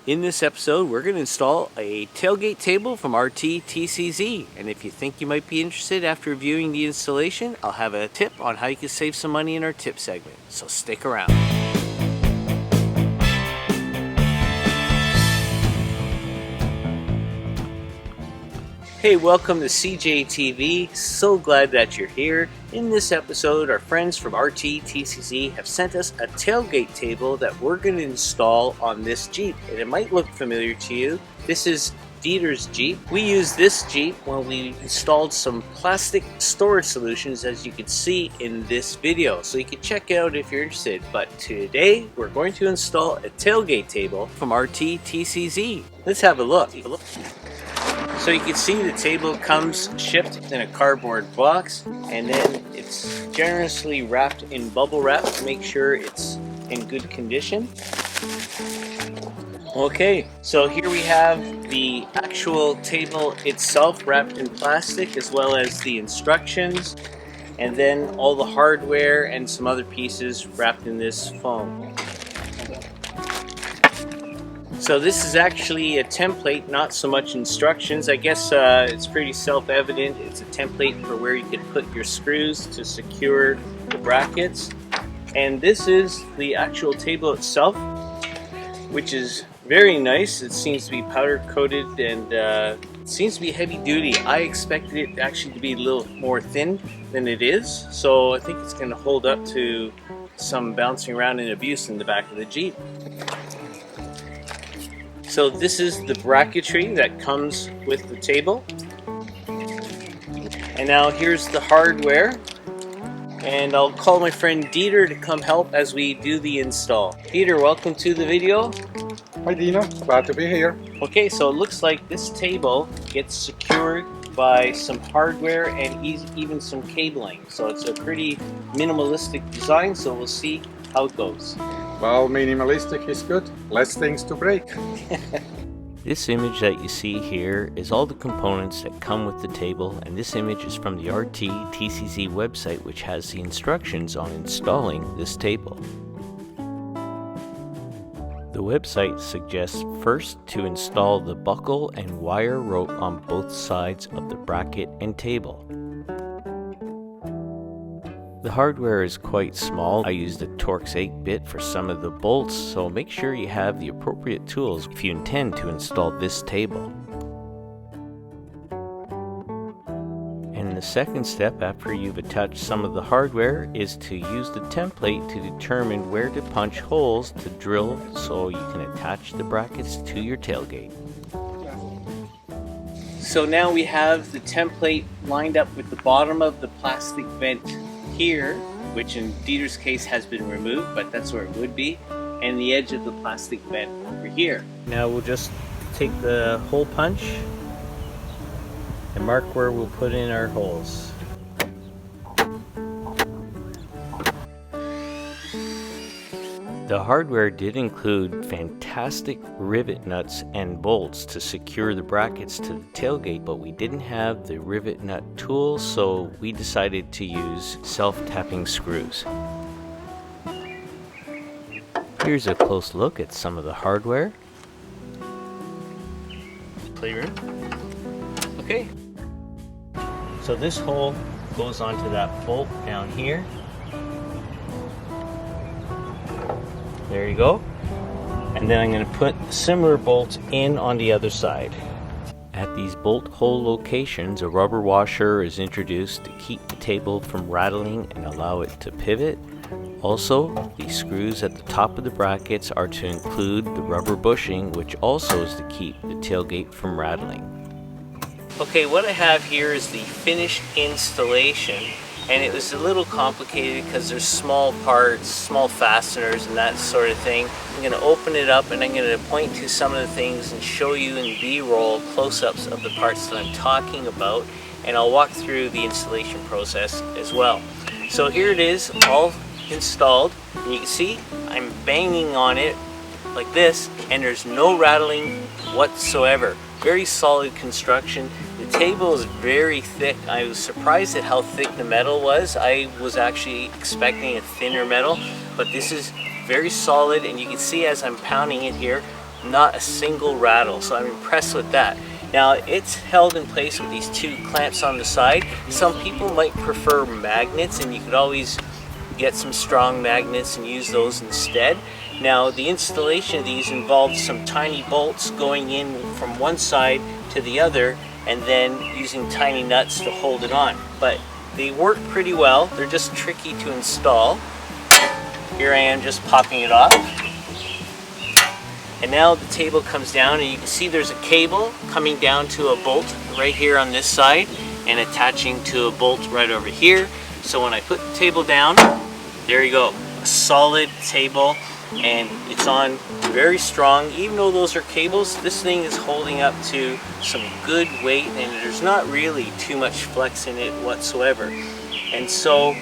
In this episode, we're going to install a tailgate table from RT-TCZ. And if you think you might be interested after reviewing the installation, I'll have a tip on how you can save some money in our tip segment. So stick around. Hey, welcome to CJTV. So glad that you're here. In this episode, our friends from RT-TCZ have sent us a tailgate table that we're going to install on this Jeep. And it might look familiar to you. This is Dieter's Jeep. We used this Jeep when we installed some plastic storage solutions, as you can see in this video. So you can check it out if you're interested. But today, we're going to install a tailgate table from RT-TCZ. Let's have a look. So you can see the table comes shipped in a cardboard box, and then it's generously wrapped in bubble wrap to make sure it's in good condition. Okay, so here we have the actual table itself wrapped in plastic, as well as the instructions, and then all the hardware and some other pieces wrapped in this foam. So this is actually a template, not so much instructions. I guess it's pretty self-evident. It's a template for where you can put your screws to secure the brackets. And this is the actual table itself, which is very nice. It seems to be powder coated and it seems to be heavy duty. I expected it actually to be a little more thin than it is. So I think it's going to hold up to some bouncing around and abuse in the back of the Jeep. So this is the bracketry that comes with the table. And now here's the hardware. And I'll call my friend Dieter to come help as we do the install. Dieter, welcome to the video. Hi Dina, glad to be here. Okay, so it looks like this table gets secured by some hardware and even some cabling. So it's a pretty minimalistic design, so we'll see how it goes. Well, minimalistic is good. Less things to break. This image that you see here is all the components that come with the table, and this image is from the RT-TCZ website, which has the instructions on installing this table. The website suggests first to install the buckle and wire rope on both sides of the bracket and table. The hardware is quite small. I used a Torx 8-bit for some of the bolts, so make sure you have the appropriate tools if you intend to install this table. And the second step after you've attached some of the hardware is to use the template to determine where to punch holes to drill so you can attach the brackets to your tailgate. So now we have the template lined up with the bottom of the plastic vent here, which in Dieter's case has been removed, but that's where it would be, and the edge of the plastic vent over here. Now we'll just take the hole punch and mark where we'll put in our holes. The hardware did include fantastic rivet nuts and bolts to secure the brackets to the tailgate, but we didn't have the rivet nut tool, so we decided to use self-tapping screws. Here's a close look at some of the hardware. Playroom. Okay. So this hole goes onto that bolt down here. There you go. And then I'm going to put similar bolts in on the other side. At these bolt hole locations, a rubber washer is introduced to keep the table from rattling and allow it to pivot. Also, the screws at the top of the brackets are to include the rubber bushing, which also is to keep the tailgate from rattling. Okay, what I have here is the finished installation. And it was a little complicated because there's small parts, small fasteners and that sort of thing. I'm going to open it up and I'm going to point to some of the things and show you in B-roll close-ups of the parts that I'm talking about. And I'll walk through the installation process as well. So here it is, all installed. And you can see I'm banging on it like this and there's no rattling whatsoever. Very solid construction. The table is very thick. I was surprised at how thick the metal was. I was actually expecting a thinner metal, but this is very solid, and you can see as I'm pounding it here, not a single rattle, so I'm impressed with that. Now it's held in place with these two clamps on the side. Some people might prefer magnets, and you could always get some strong magnets and use those instead. Now the installation of these involves some tiny bolts going in from one side to the other, and then using tiny nuts to hold it on. But they work pretty well. They're just tricky to install. Here I am just popping it off. And now the table comes down, and you can see there's a cable coming down to a bolt right here on this side and attaching to a bolt right over here. So when I put the table down, there you go, a solid table, and it's on very strong. Even though those are cables, this thing is holding up to some good weight, and there's not really too much flex in it whatsoever. And so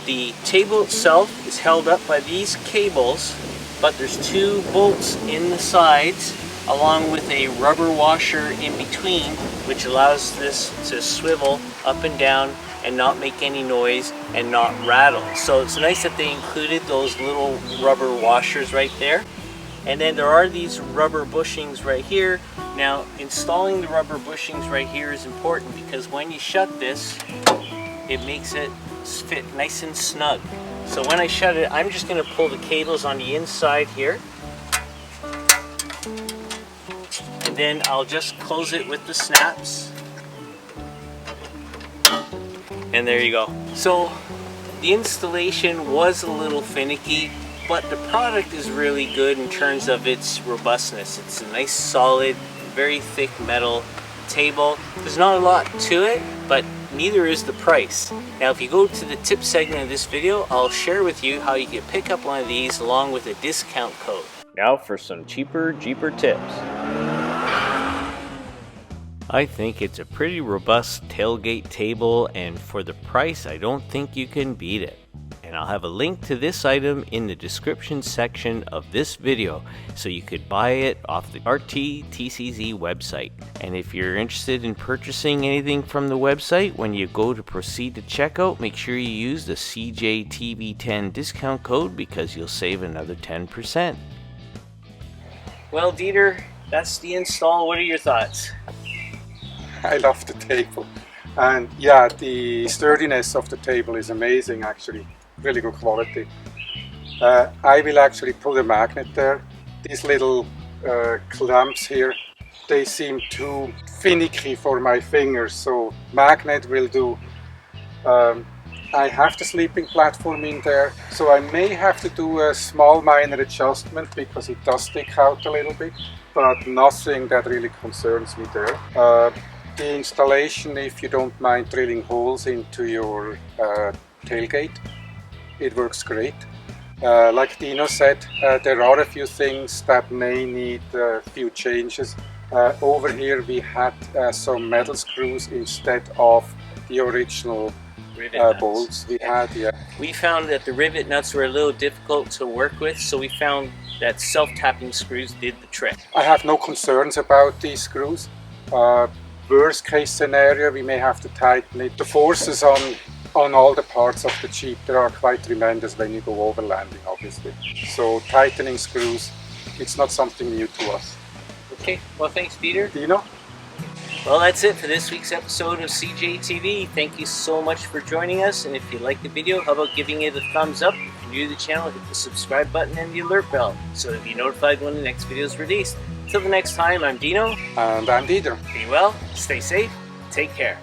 the table itself is held up by these cables, but there's two bolts in the sides along with a rubber washer in between, which allows this to swivel up and down and not make any noise and not rattle. So it's nice that they included those little rubber washers right there. And then there are these rubber bushings right here. Now installing the rubber bushings right here is important, because when you shut this, it makes it fit nice and snug. So when I shut it, I'm just going to pull the cables on the inside here, and then I'll just close it with the snaps, and there you go. So the installation was a little finicky, but the product is really good in terms of its robustness. It's a nice solid, very thick metal table. There's not a lot to it, but neither is the price. Now if you go to the tip segment of this video, I'll share with you how you can pick up one of these along with a discount code. Now for some cheaper Jeeper tips. I think it's a pretty robust tailgate table, and for the price I don't think you can beat it. And I'll have a link to this item in the description section of this video, so you could buy it off the RT-TCZ website. And if you're interested in purchasing anything from the website, when you go to proceed to checkout, make sure you use the CJTV10 discount code, because you'll save another 10%. Well, Dieter, that's the install. What are your thoughts? I love the table. And yeah, the sturdiness of the table is amazing actually. Really good quality. I will actually put a magnet there. These little clamps here, they seem too finicky for my fingers, so magnet will do. I have the sleeping platform in there, so I may have to do a small minor adjustment because it does stick out a little bit, but nothing that really concerns me there. The installation, if you don't mind drilling holes into your tailgate, it works great. Like Dino said, there are a few things that may need a few changes. Over here we had some metal screws instead of the original bolts we had. Yeah. We found that the rivet nuts were a little difficult to work with, so we found that self-tapping screws did the trick. I have no concerns about these screws. Worst case scenario, we may have to tighten it. The forces on all the parts of the Jeep, they are quite tremendous when you go overlanding, obviously. So tightening screws, it's not something new to us. Okay, well thanks Peter. Dino? Well, that's it for this week's episode of CJTV. Thank you so much for joining us, and if you liked the video, how about giving it a thumbs up? If you're new to the channel, hit the subscribe button and the alert bell so that you'll be notified when the next video is released. Until the next time, I'm Dino. And I'm Dieter. Be well, stay safe, take care.